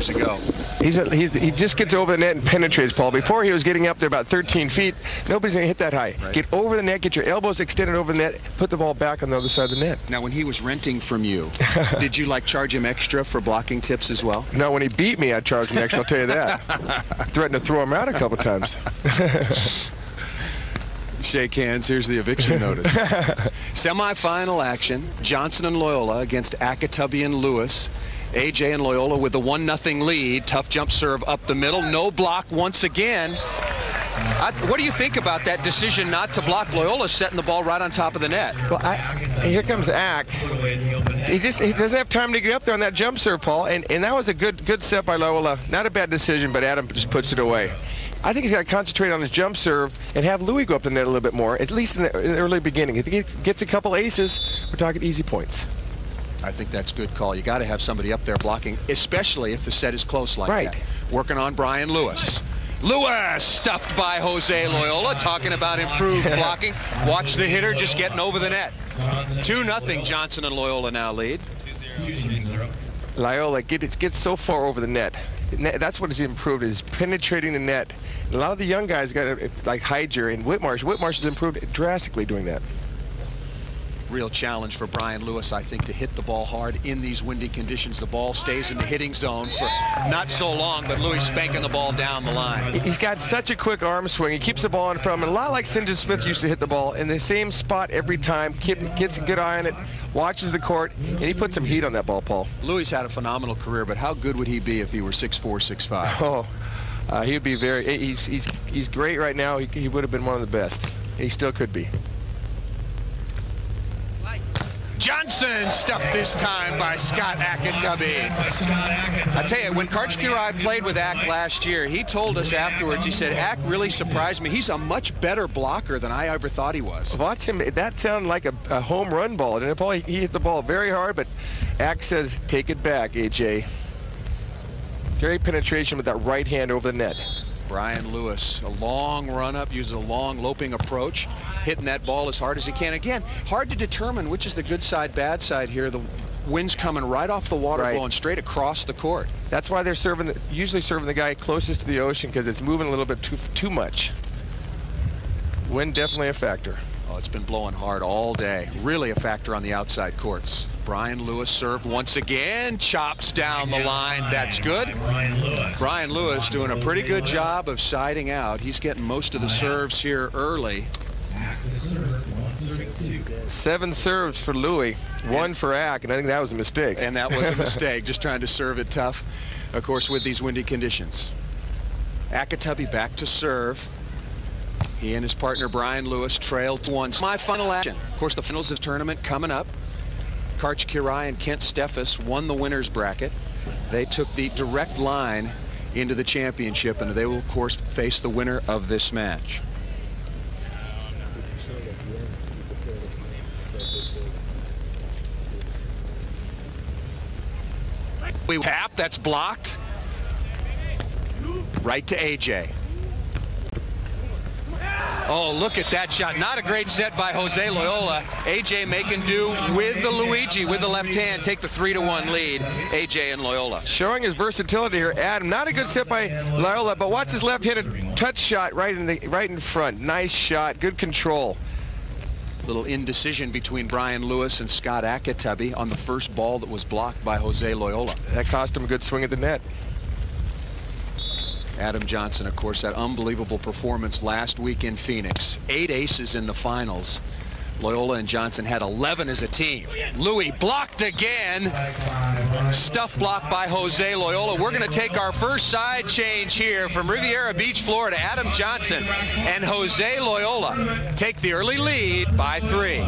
years ago. He just gets over the net and penetrates, Paul. Before he was getting up there about 13 feet. Nobody's going to hit that high. Right. Get over the net, get your elbows extended over the net, put the ball back on the other side of the net. Now, when he was renting from you, did you charge him extra for blocking tips as well? No, when he beat me, I charged him extra, I'll tell you that. Threatened to throw him out a couple times. Shake hands. Here's the eviction notice. Semi-final action. Johnson and Loiola against Ayakatubby and Lewis. AJ and Loiola with the 1-0 lead. Tough jump serve up the middle. No block once again. What do you think about that decision not to block? Loiola setting the ball right on top of the net. Well, here comes Ack. He doesn't have time to get up there on that jump serve, Paul. And that was a good set by Loiola. Not a bad decision, but Adam just puts it away. I think he's got to concentrate on his jump serve and have Louis go up the net a little bit more, at least in the early beginning. If he gets a couple aces, we're talking easy points. I think that's a good call. You got to have somebody up there blocking, especially if the set is close like that. Working on Brian Lewis. Lewis stuffed by Jose Loiola, talking about improved blocking. Watch the hitter just getting over the net. 2-0 Johnson and Loiola now lead. Loiola gets so far over the net. That's what has improved, is penetrating the net. A lot of the young guys got like Hyger and Whitmarsh. Whitmarsh has improved drastically doing that. Real challenge for Brian Lewis, I think, to hit the ball hard in these windy conditions. The ball stays in the hitting zone for not so long, but Louis spanking the ball down the line. He's got such a quick arm swing. He keeps the ball in front of him. A lot like St. John Smith used to hit the ball in the same spot every time. Gets a good eye on it, watches the court, and he puts some heat on that ball, Paul. Louis had a phenomenal career, but how good would he be if he were 6'4", 6'5"? Oh, he would be very. He's great right now. He would have been one of the best. He still could be. Johnson stuffed this time by Scott Ayakatubby. I tell you, when Karchkirai played with Ack last year, he told us afterwards, he said, Ack really surprised me. He's a much better blocker than I ever thought he was. Watch him. That sounded like a home run ball. Didn't it, Paul? He hit the ball very hard, but Ack says, take it back, AJ. Great penetration with that right hand over the net. Brian Lewis, a long run up, uses a long loping approach, hitting that ball as hard as he can. Again, hard to determine which is the good side, bad side here. The wind's coming right off the water, going straight across the court. That's why they're usually serving the guy closest to the ocean, because it's moving a little bit too much. Wind definitely a factor. Oh, it's been blowing hard all day. Really a factor on the outside courts. Brian Lewis served once again, chops down the line. That's good. Brian Lewis doing a pretty good job of siding out. He's getting most of the serves here early. 7 serves for Louis, 1 for Ack, and I think that was a mistake. And that was a mistake, just trying to serve it tough, of course, with these windy conditions. Ayakatubby back to serve. He and his partner Brian Lewis trailed 1. Semi-final action. Of course, the finals of the tournament coming up. Karchkirai and Kent Steffes won the winner's bracket. They took the direct line into the championship, and they will, of course, face the winner of this match. We tap, that's blocked. Right to AJ. Oh, look at that shot. Not a great set by Jose Loiola. AJ making do with the Luigi, with the left hand, take the 3-1 lead. AJ and Loiola. Showing his versatility here, Adam. Not a good set by Loiola, but watch his left-handed touch shot right in front. Nice shot, good control. Little indecision between Brian Lewis and Scott Ayakatubby on the first ball that was blocked by Jose Loiola. That cost him a good swing at the net. Adam Johnson, of course, that unbelievable performance last week in Phoenix. 8 aces in the finals. Loiola and Johnson had 11 as a team. Louis blocked again. Stuff blocked by Jose Loiola. We're going to take our first side change here from Riviera Beach, Florida. Adam Johnson and Jose Loiola take the early lead by 3.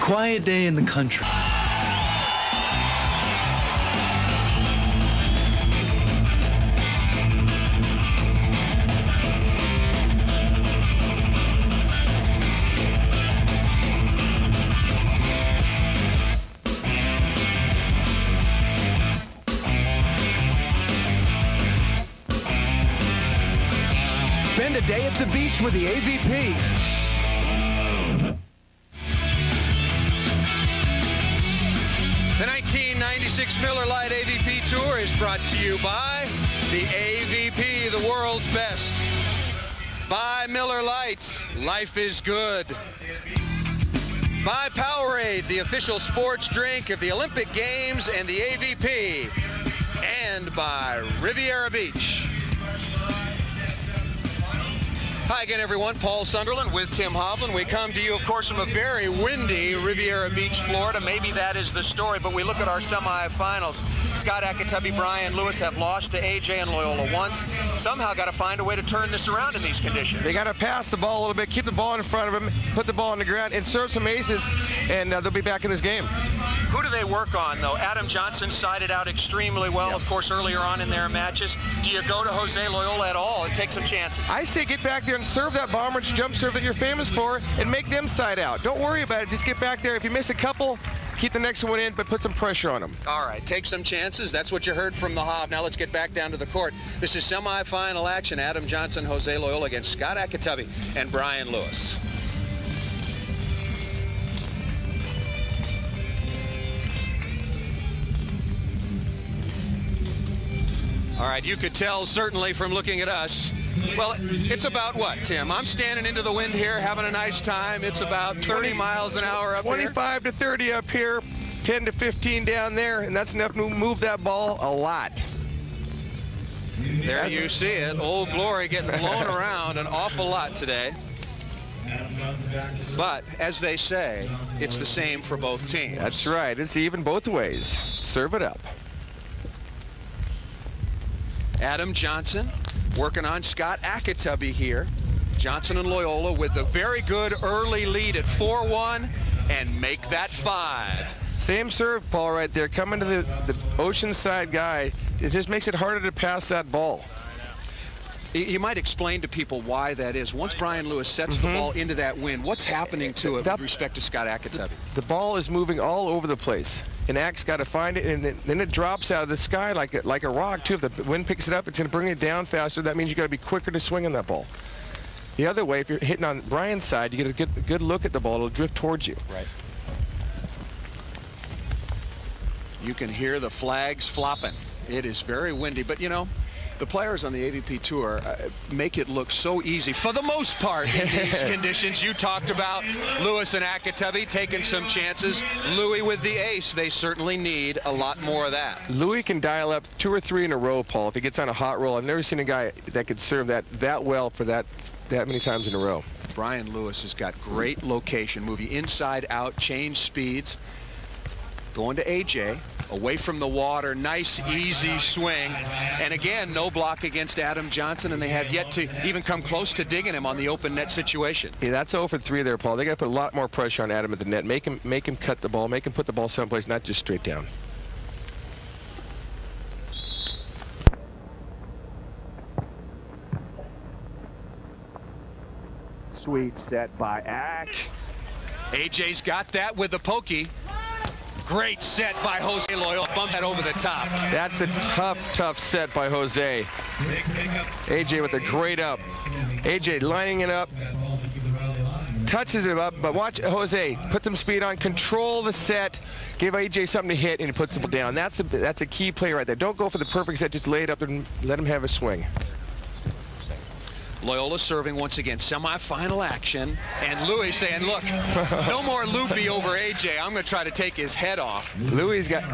Quiet day in the country. Spend a day at the beach with the AVP. The 1996 Miller Lite AVP Tour is brought to you by the AVP, the world's best. By Miller Lite, life is good. By Powerade, the official sports drink of the Olympic Games and the AVP. And by Riviera Beach. Hi again, everyone. Paul Sunderland with Tim Hovland. We come to you, of course, from a very windy Riviera Beach, Florida. Maybe that is the story, but we look at our semifinals. Scott Ayakatubby, Brian Lewis have lost to AJ and Loiola once. Somehow got to find a way to turn this around in these conditions. They got to pass the ball a little bit, keep the ball in front of them, put the ball on the ground, and serve some aces, and they'll be back in this game. Who do they work on, though? Adam Johnson sided out extremely well, of course, earlier on in their matches. Do you go to Jose Loiola at all and take some chances? I say get back there and serve that bomber jump serve that you're famous for and make them side out. Don't worry about it. Just get back there. If you miss a couple, keep the next one in, but put some pressure on them. All right, take some chances. That's what you heard from the Hov. Now let's get back down to the court. This is semifinal action. Adam Johnson, Jose Loiola against Scott Ayakatubby and Brian Lewis. All right, you could tell certainly from looking at us. Well, it's about what, Tim? I'm standing into the wind here, having a nice time. It's about 30 miles an hour up 25 to 30 up here, 10 to 15 down there, and that's enough to move that ball a lot. There you see it. Old Glory getting blown around an awful lot today. But, as they say, it's the same for both teams. That's right. It's even both ways. Serve it up. Adam Johnson working on Scott Ayakatubby here. Johnson and Loiola with a very good early lead at 4-1 and make that 5. Same serve, Paul, right there. Coming to the Oceanside guy. It just makes it harder to pass that ball. You might explain to people why that is. Once Brian Lewis sets the ball into that wind, what's happening to it with respect to Scott Ayakatubby? The ball is moving all over the place. And Ak's got to find it, and then it drops out of the sky like a rock, too. If the wind picks it up, it's going to bring it down faster. That means you got to be quicker to swing on that ball. The other way, if you're hitting on Brian's side, you get a good look at the ball. It'll drift towards you. Right. You can hear the flags flopping. It is very windy, but, you know, the players on the AVP Tour make it look so easy for the most part in these conditions. You talked about Lewis and Ayakatubby taking some chances. Louis with the ace. They certainly need a lot more of that. Louis can dial up 2 or 3 in a row, Paul, if he gets on a hot roll. I've never seen a guy that could serve that well for that many times in a row. Brian Lewis has got great location, moving inside out, change speeds. Going to AJ, away from the water, nice easy swing, and again no block against Adam Johnson, and they have yet to even come close to digging him on the open net situation. Yeah, that's 0 for 3 there, Paul. They got to put a lot more pressure on Adam at the net. Make him cut the ball, make him put the ball someplace, not just straight down. Sweet set by Ak. AJ's got that with the pokey. Great set by Jose Loiola. Bump that over the top. That's a tough set by Jose. AJ with a great up. AJ lining it up. Touches it up, but watch Jose. Put some speed on. Control the set. Give AJ something to hit, and he puts the ball down. That's a key play right there. Don't go for the perfect set. Just lay it up and let him have a swing. Loiola serving once again, semifinal action, and Louis saying, look, no more loopy over AJ. I'm going to try to take his head off. Louis got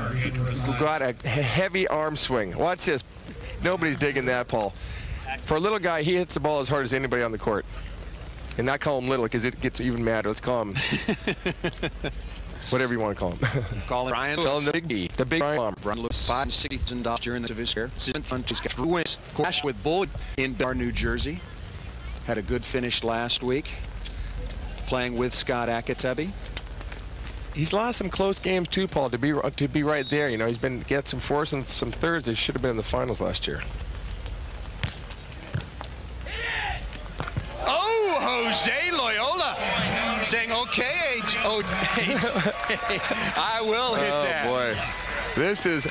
a heavy arm swing. Watch this. Nobody's digging that, Paul. For a little guy, he hits the ball as hard as anybody on the court. And not call him little because it gets even madder. Let's call him whatever you want to call him. Call him Brian Lewis. Call him the Big B, the big bomb. Brian Lewis, $5,000 during the his career. He's got 3 wins. Crash with Bull in Bar, New Jersey. Had a good finish last week, playing with Scott Ayakatubby. He's lost some close games too, Paul. To be right there, you know, he's got some fourths and some thirds. He should have been in the finals last year. Oh, Jose Loiola saying, okay, I will hit that. Oh boy, this is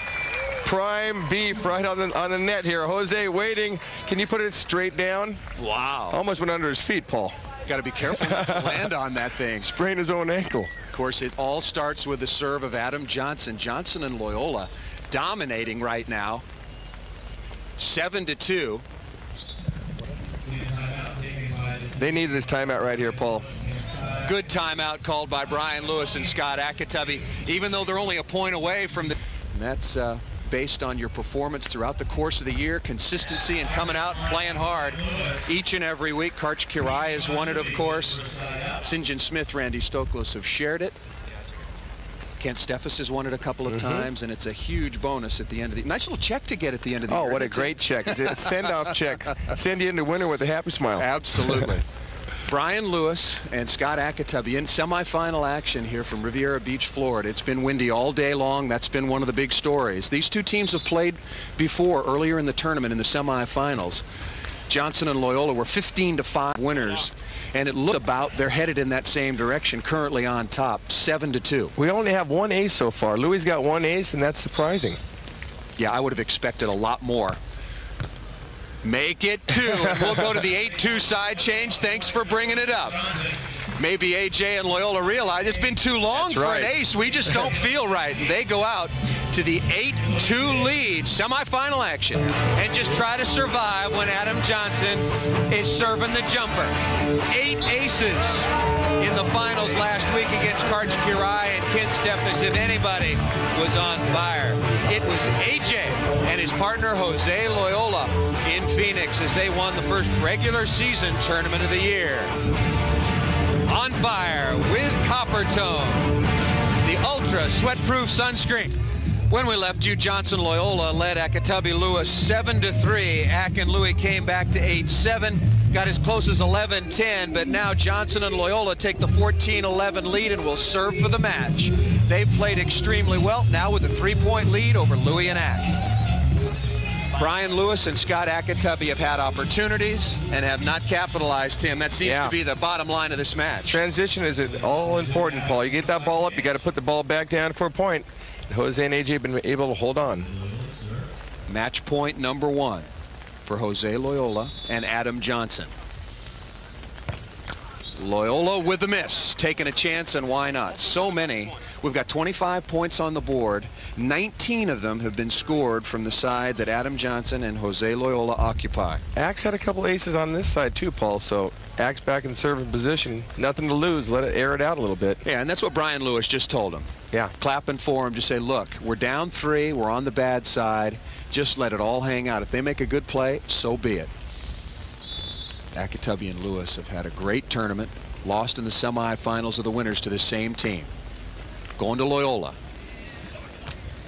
prime beef right on the net here. Jose waiting. Can you put it straight down? Wow. Almost went under his feet, Paul. Got to be careful not to land on that thing. Sprained his own ankle. course, it all starts with the serve of Adam Johnson. Johnson and Loiola dominating right now. 7-2. They need this timeout right here, Paul. Good timeout called by Brian Lewis and Scott Ayakatubby, even though they're only a point away from the... And that's based on your performance throughout the course of the year, consistency and coming out and playing hard each and every week. Karch Kirai has won it, of course. St. John Smith, Randy Stoklos have shared it. Kent Steffes has won it a couple of times, and it's a huge bonus at the end of the... Nice little check to get at the end of the year. Oh, what a great check. It's a send-off check. Send you into winter with a happy smile. Absolutely. Brian Lewis and Scott Ayakatubby in semifinal action here from Riviera Beach, Florida. It's been windy all day long. That's been one of the big stories. These two teams have played before earlier in the tournament in the semifinals. Johnson and Loiola were 15-5 winners, and it looked about they're headed in that same direction, currently on top, 7-2. We only have one ace so far. Louis got one ace, and that's surprising. Yeah, I would have expected a lot more. Make it 2, and we'll go to the 8-2 side change. Thanks for bringing it up. Maybe AJ and Loiola realize it's been too long for an ace. We just don't feel right. And they go out to the 8-2 lead, semifinal action, and just try to survive when Adam Johnson is serving the jumper. 8 aces in the finals last week against Karch Kirai and Kent Steffes. If anybody was on fire, it was AJ and his partner Jose Loiola in Phoenix as they won the first regular season tournament of the year. On fire with Copper Tone, the ultra sweatproof sunscreen. When we left you, Johnson Loiola led Ayakatubby Lewis 7-3. Ack and Louis came back to 8-7, got as close as 11-10, but now Johnson and Loiola take the 14-11 lead and will serve for the match. They've played extremely well, now with a 3-point lead over Louis and Ack. Brian Lewis and Scott Ayakatubby have had opportunities and have not capitalized, Tim. That seems to be the bottom line of this match. Transition is all important, Paul. You get that ball up, you got to put the ball back down for a point. Jose and AJ have been able to hold on. Match point number 1 for Jose Loiola and Adam Johnson. Loiola with the miss, taking a chance, and why not? So many. We've got 25 points on the board. 19 of them have been scored from the side that Adam Johnson and Jose Loiola occupy. Axe had a couple aces on this side too, Paul, so Axe back in the serving position. Nothing to lose. Let it air it out a little bit. Yeah, and that's what Brian Lewis just told him. Yeah. Clapping for him to say, look, we're down 3. We're on the bad side. Just let it all hang out. If they make a good play, so be it. Ayakatubby and Lewis have had a great tournament. Lost in the semifinals of the winners to the same team. Going to Loiola.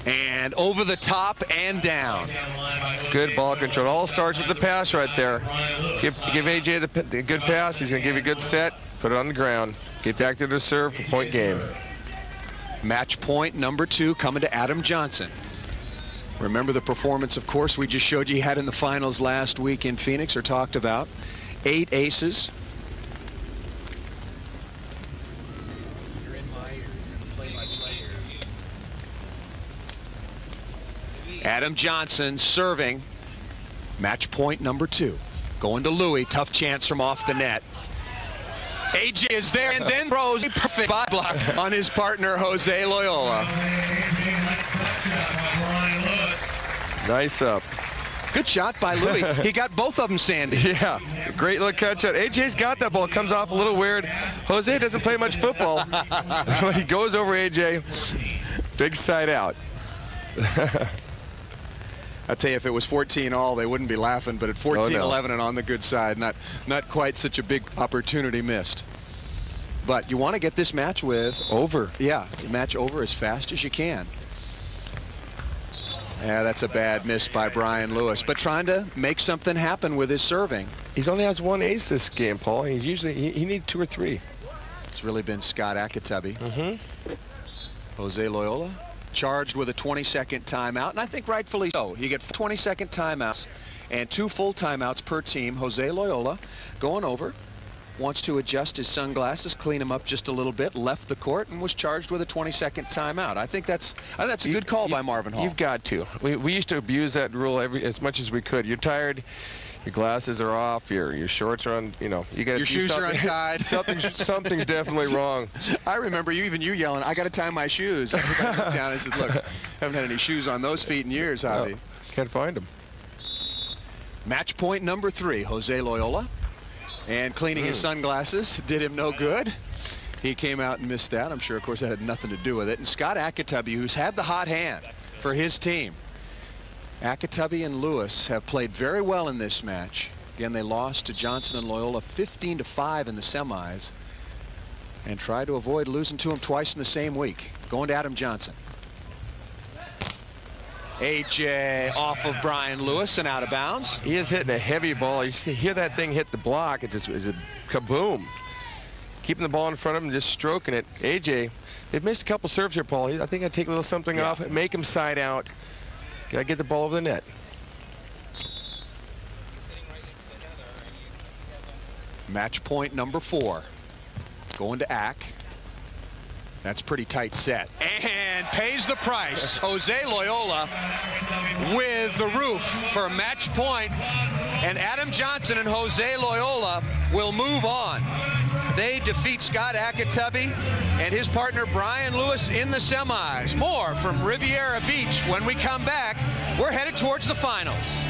And over the top and down. Good ball control. It all starts with the pass right there. Give AJ the good pass. He's going to give you a good set. Put it on the ground. Get back to the serve for point game. Match point number 2 coming to Adam Johnson. Remember the performance, of course, we just showed you he had in the finals last week in Phoenix, or talked about. 8 aces. Adam Johnson serving. Match point number 2. Going to Louis. Tough chance from off the net. AJ is there and then throws a perfect body block on his partner Jose Loiola. Nice up. Good shot by Louis. He got both of them, Sandy. Yeah, great little catch shot. AJ's got that ball. Comes off a little weird. Jose doesn't play much football. He goes over AJ. Big side out. I'll tell you, if it was 14-all, they wouldn't be laughing, but at 14-11 and on the good side, not quite such a big opportunity missed. But you want to get this match with over. Yeah, the match over as fast as you can. Yeah, that's a bad miss by Brian Lewis, but trying to make something happen with his serving. He's only has 1 ace this game, Paul. He's usually he needs 2 or 3. It's really been Scott Ayakatubby. Jose Loiola charged with a 20-second timeout, and I think rightfully so. You get 20-second timeouts and 2 full timeouts per team. Jose Loiola going over, wants to adjust his sunglasses, clean them up just a little bit, left the court, and was charged with a 20-second timeout. I think that's a good call by Marvin Hall. You've got to. We used to abuse that rule as much as we could. You're tired. Your glasses are off. Your shorts are on. You got your shoes are untied. Something's definitely wrong. I remember you yelling, "I got to tie my shoes." Everybody looked down and said, "Look, haven't had any shoes on those feet in years, Javi." No, can't find them. Match point number 3, Jose Loiola. And cleaning his sunglasses did him no good. He came out and missed that. I'm sure, of course, that had nothing to do with it. And Scott Ayakatubby, who's had the hot hand for his team. Ayakatubby and Lewis have played very well in this match. Again, they lost to Johnson and Loiola 15-5 in the semis and tried to avoid losing to him twice in the same week. Going to Adam Johnson. AJ off of Brian Lewis and out of bounds. He is hitting a heavy ball. You hear that thing hit the block. It just is a kaboom. Keeping the ball in front of him and just stroking it. AJ, they've missed a couple serves here, Paul. I think I'd take a little something off, make him side out. Got to get the ball over the net. Match point number 4. Going to Ack. That's pretty tight set. And pays the price. Jose Loiola with the roof for match point. And Adam Johnson and Jose Loiola will move on. They defeat Scott Ayakatubby and his partner Brian Lewis in the semis. More from Riviera Beach when we come back. We're headed towards the finals.